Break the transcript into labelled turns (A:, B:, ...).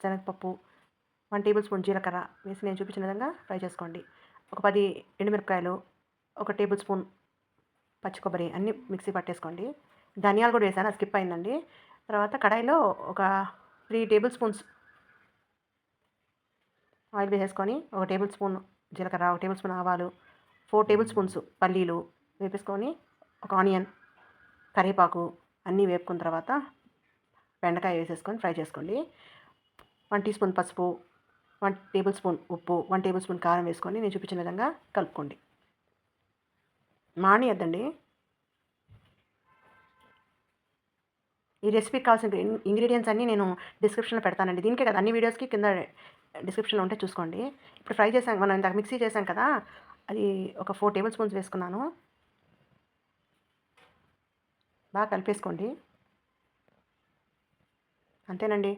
A: శనగపప్పు, 1 table spoon జీలకర్ర వేసి నేను చూపించిన విధంగా ఫ్రై చేసుకోండి. ఒక 10 ఎండుమిరపకాయలు, 1 టేబుల్ స్పూన్ పచ్చి కొబ్బరి అన్నీ మిక్సీ పట్టేసుకోండి. ధనియాలు కూడా వేసాను, అది స్కిప్ అయిందండి. తర్వాత కడాయిలో ఒక 3 టేబుల్ స్పూన్స్ ఆయిల్ వేసేసుకొని 1 టేబుల్ స్పూన్ జీలకర్ర, 1 టేబుల్ స్పూన్ ఆవాలు, 4 టేబుల్ స్పూన్స్ పల్లీలు వేపేసుకొని ఒక ఆనియన్, కరివేపాకు అన్నీ వేపుకున్న తర్వాత బెండకాయ వేసేసుకొని ఫ్రై చేసుకోండి. 1 టీ స్పూన్ పసుపు, 1 టేబుల్ స్పూన్ ఉప్పు, 1 టేబుల్ స్పూన్ కారం వేసుకొని నేను చూపించిన విధంగా కలుపుకోండి. మానేయద్దండి. ఈ రెసిపీకి కావాల్సిన ఇంగ్రీడియంట్స్ అన్నీ నేను డిస్క్రిప్షన్లో పెడతానండి. దీనికే కదా, అన్ని వీడియోస్కి కింద డిస్క్రిప్షన్లో ఉంటే చూసుకోండి. ఇప్పుడు ఫ్రై చేసాం, మనం ఇందాక మిక్సీ చేసాం కదా, అది ఒక 4 టేబుల్ స్పూన్స్ వేసుకున్నాను. బాగా కలిపేసుకోండి. అంతేనండి.